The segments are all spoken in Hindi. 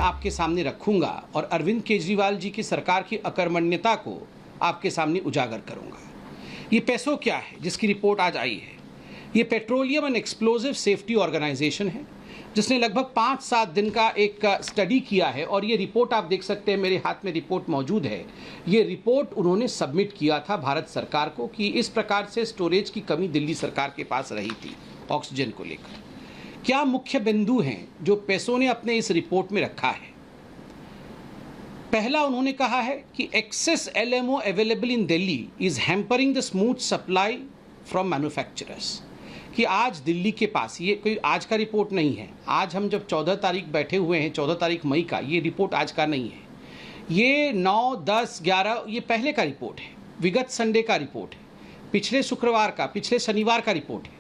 आपके सामने रखूंगा और अरविंद केजरीवाल जी की सरकार की अकर्मण्यता को आपके सामने उजागर करूंगा। ये पेसो क्या है जिसकी रिपोर्ट आज आई है? ये petroleum and explosive safety organisation है जिसने लगभग 5-7 दिन का एक स्टडी किया है और ये रिपोर्ट आप देख सकते हैं, मेरे हाथ में रिपोर्ट मौजूद है। ये रिपोर्ट उन्होंने सबमिट किया था भारत सरकार को कि इस प्रकार से स्टोरेज की कमी दिल्ली सरकार के पास रही थी ऑक्सीजन को लेकर। क्या मुख्य बिंदु हैं जो पेसो ने अपने इस रिपोर्ट में रखा है? पहला, उन्होंने कहा है कि excess LMO available in Delhi is hampering the smooth supply from manufacturers. कि आज दिल्ली के पास, ये कोई आज का रिपोर्ट नहीं है, आज हम जब 14 तारीख बैठे हुए हैं, 14 तारीख मई का, ये रिपोर्ट आज का नहीं है, ये 9, 10, 11 ये पहले का रिपोर्ट है, विगत संडे का रिपोर्ट है, पिछले शुक्रवार का, पिछले शनिवार का रिपोर्ट है।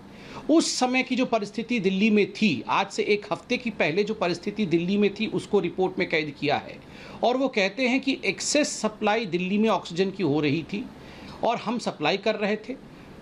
उस समय की जो परिस्थिति दिल्ली में थी, आज से एक हफ्ते की पहले जो परिस्थिति दिल्ली में थी, उसको रिपोर्ट में कैद किया है। और वो कहते हैं कि एक्सेस सप्लाई दिल्ली में ऑक्सीजन की हो रही थी और हम सप्लाई कर रहे थे,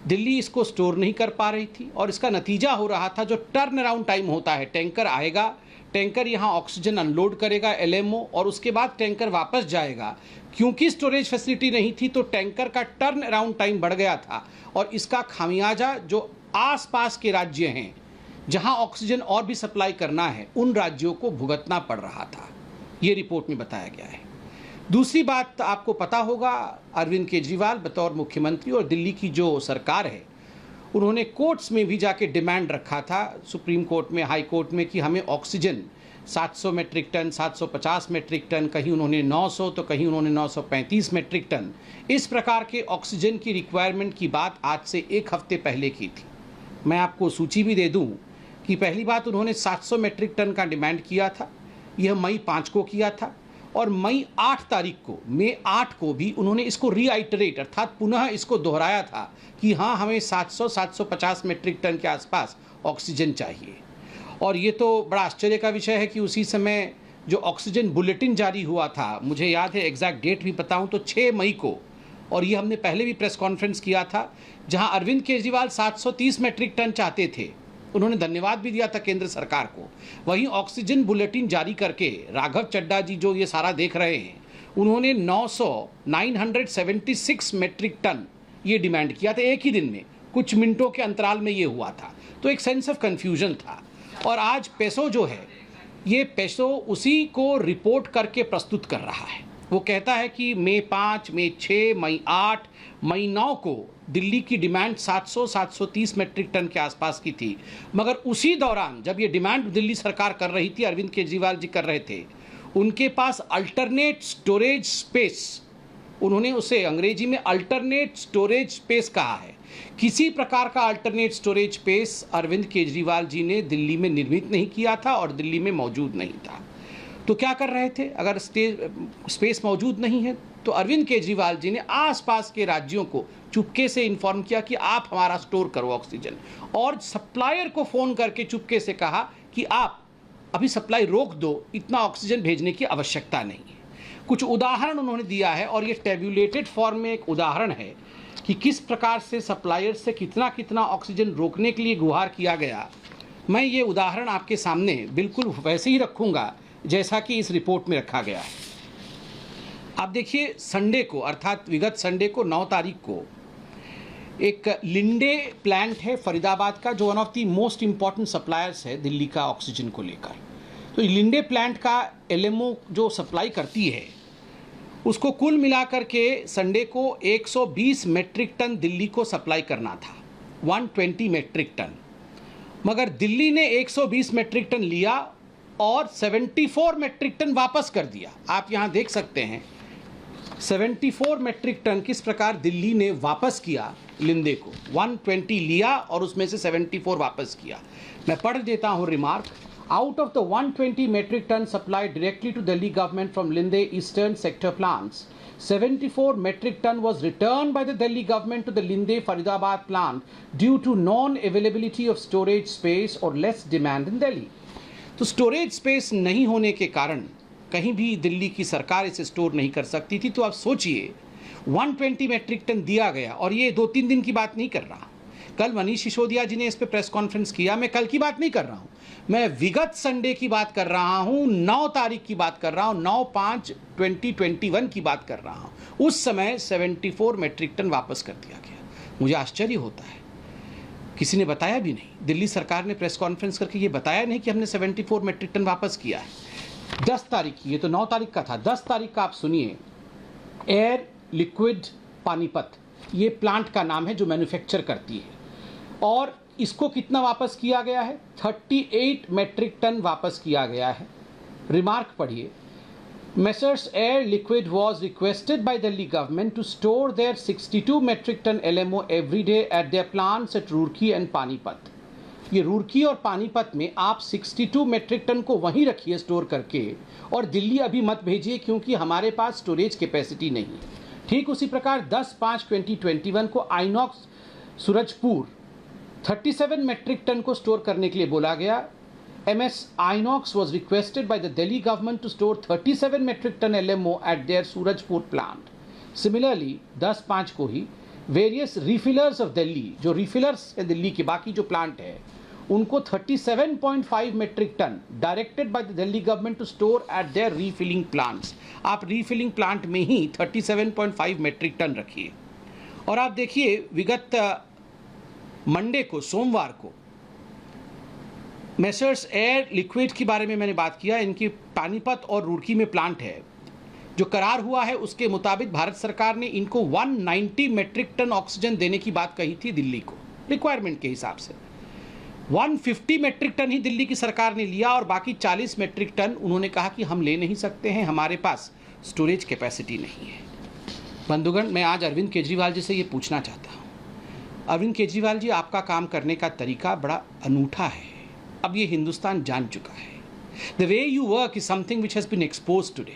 दिल्ली इसको स्टोर नहीं कर पा रही थी और इसका नतीजा हो रहा था जो टर्न अराउंड टाइम होता है, टैंकर आएगा, टैंकर यहाँ ऑक्सीजन अनलोड करेगा एलएमओ और उसके बाद टैंकर वापस जाएगा। क्योंकि स्टोरेज फैसिलिटी नहीं थी तो टैंकर का टर्न अराउंड टाइम बढ़ गया था और इसका खामियाजा जो आसपास के राज्य हैं जहां ऑक्सीजन और भी सप्लाई करना है, उन राज्यों को भुगतना पड़ रहा था। ये रिपोर्ट में बताया गया है। दूसरी बात, आपको पता होगा, अरविंद केजरीवाल बतौर मुख्यमंत्री और दिल्ली की जो सरकार है, उन्होंने कोर्ट्स में भी जाके डिमांड रखा था, सुप्रीम कोर्ट में, हाई कोर्ट में, कि हमें oxygen 700 metric ton, 750 metric ton, कहीं उन्होंने 900 तो कहीं उन्होंने 935 मेट्रिक टन, इस प्रकार के ऑक्सीजन की रिक्वायरमेंट की बात आज से एक हफ्ते पहले की थी। मैं आपको सूची भी दे दूं कि पहली बात उन्होंने 700 मेट्रिक टन का डिमांड किया था, यह मई 5 को किया था और मई 8 तारीख को, मई 8 को भी उन्होंने इसको रीआइटरेट अर्थात पुनः इसको दोहराया था कि हाँ, हमें 700-750 मेट्रिक टन के आसपास ऑक्सीजन चाहिए। और ये तो बड़ा आश्चर्य का विषय है कि उसी समय जो ऑक्सीजन बुलेटिन जारी हुआ था, मुझे याद है, एग्जैक्ट डेट भी बताऊं तो 6 मई को, और ये हमने पहले भी प्रेस कॉन्फ्रेंस किया था, जहां अरविंद केजरीवाल 730 मेट्रिक टन चाहते थे। उन्होंने धन्यवाद भी दिया था केंद्र सरकार को। वहीं ऑक्सीजन बुलेटिन जारी करके राघव चड्ढा जी जो ये सारा देख रहे हैं, उन्होंने 976 मेट्रिक टन ये डिमांड किया था एक ही दिन में, कुछ मिनटों के अंतराल में ये हुआ था। तो एक सेंस ऑफ कन्फ्यूजन था। और आज पेसो जो है, ये पेसो उसी को रिपोर्ट करके प्रस्तुत कर रहा है। वो कहता है कि मई 5, मई 6, मई 8, मई 9 को दिल्ली की डिमांड 700-730 मेट्रिक टन के आसपास की थी। मगर उसी दौरान जब ये डिमांड दिल्ली सरकार कर रही थी, अरविंद केजरीवाल जी कर रहे थे, उनके पास अल्टरनेट स्टोरेज स्पेस, उन्होंने उसे अंग्रेजी में अल्टरनेट स्टोरेज स्पेस कहा है, किसी प्रकार का alternate storage space Arvind Kejriwal ji ने दिल्ली में निर्मित नहीं किया था और दिल्ली में मौजूद नहीं था। तो क्या कर रहे थे? अगर स्पेस मौजूद नहीं है तो अरविंद केजरीवाल जी ने आसपास के राज्यों को चुपके से इन्फॉर्म किया कि आप हमारा स्टोर करो ऑक्सीजन, और सप्लायर को फ़ोन करके चुपके से कहा कि आप अभी सप्लाई रोक दो, इतना ऑक्सीजन भेजने की आवश्यकता नहीं है। कुछ उदाहरण उन्होंने दिया है और ये टेबुलेटेड फॉर्म में एक उदाहरण है कि किस प्रकार से सप्लायर से कितना कितना ऑक्सीजन रोकने के लिए गुहार किया गया। मैं ये उदाहरण आपके सामने बिल्कुल वैसे ही रखूँगा जैसा कि इस रिपोर्ट में रखा गया है। आप देखिए, संडे को अर्थात विगत संडे को 9 तारीख को एक लिंडे प्लांट है फरीदाबाद का, जो one of the most important suppliers है दिल्ली का ऑक्सीजन को लेकर। तो लिंडे प्लांट का एलएमओ जो सप्लाई करती है, उसको कुल मिलाकर के संडे को 120 मेट्रिक टन दिल्ली को सप्लाई करना था, 120 मेट्रिक टन। मगर दिल्ली ने 120 मेट्रिक टन लिया और 74 मेट्रिक टन वापस कर दिया। आप यहाँ देख सकते हैं 74 मेट्रिक टन किस प्रकार दिल्ली ने वापस किया लिंडे को। 120 लिया और उसमें से 74 वापस किया। मैं पढ़ देता हूँ remark. Out of the 120 metric ton supplied directly to Delhi government from Linde Eastern sector plants, 74 metric ton was returned by the Delhi government to the Linde Faridabad plant due to non-availability of storage space or less demand in Delhi. तो स्टोरेज स्पेस नहीं होने के कारण कहीं भी दिल्ली की सरकार इसे स्टोर नहीं कर सकती थी। तो आप सोचिए 120 मेट्रिक टन दिया गया, और ये 2-3 दिन की बात नहीं कर रहा, कल मनीष सिसोदिया जी ने इस पे प्रेस कॉन्फ्रेंस किया। मैं कल की बात नहीं कर रहा हूं, मैं विगत संडे की बात कर रहा हूं, 9 तारीख की बात कर रहा हूं, 9/5/2021 की बात कर रहा हूं। उस समय 74 मेट्रिक टन वापस कर दिया गया। मुझे आश्चर्य होता है, किसी ने बताया भी नहीं। दिल्ली सरकार ने प्रेस कॉन्फ्रेंस करके ये बताया नहीं कि हमने 74 मेट्रिक टन वापस किया है। 10 तारीख की, ये तो 9 तारीख का था, 10 तारीख का आप सुनिए, एयर लिक्विड पानीपत, ये प्लांट का नाम है जो मैन्युफैक्चर करती है, और इसको कितना वापस किया गया है? 38 मेट्रिक टन वापस किया गया है। रिमार्क पढ़िए, Messrs. Air Liquid was requested by Delhi government to store their 62 metric ton LMO every day at their plants at Roorkee and Panipat. ये रूरकी और पानीपत में आप 62 मेट्रिक टन को वहीं रखिए स्टोर करके, और दिल्ली अभी मत भेजिए क्योंकि हमारे पास स्टोरेज कैपेसिटी नहीं है। ठीक उसी प्रकार 10/5/2021 को आइनॉक्स सूरजपुर 37 मेट्रिक टन को स्टोर करने के लिए बोला गया। MS Inox was requested by the Delhi government to store 37 metric ton LMO at their Surajpur plant. Similarly, 10/5 को ही various refillers of Delhi, जो refillers है दिल्ली के बाकी जो प्लांट है, उनको 37.5 metric ton directed by the Delhi government to store at their refilling plants. आप refilling plant में ही 37.5 metric ton रखिए। और आप देखिए विगत मंडे को, सोमवार को, मेसर्स एयर लिक्विड के बारे में मैंने बात किया। इनकी पानीपत और रुड़की में प्लांट है। जो करार हुआ है उसके मुताबिक भारत सरकार ने इनको 190 मेट्रिक टन ऑक्सीजन देने की बात कही थी दिल्ली को, रिक्वायरमेंट के हिसाब से। 150 मेट्रिक टन ही दिल्ली की सरकार ने लिया, और बाकी 40 मेट्रिक टन उन्होंने कहा कि हम ले नहीं सकते हैं, हमारे पास स्टोरेज कैपेसिटी नहीं है। बंधुगण, मैं आज अरविंद केजरीवाल जी से ये पूछना चाहता हूँ। अरविंद केजरीवाल जी, आपका काम करने का तरीका बड़ा अनूठा है, अब ये हिंदुस्तान जान चुका है। The way you work is something which has been expose today.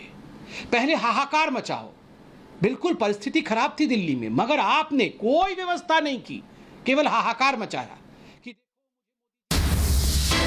पहले हाहाकार मचाओ, बिल्कुल परिस्थिति खराब थी दिल्ली में, मगर आपने कोई व्यवस्था नहीं की, केवल हाहाकार मचाया।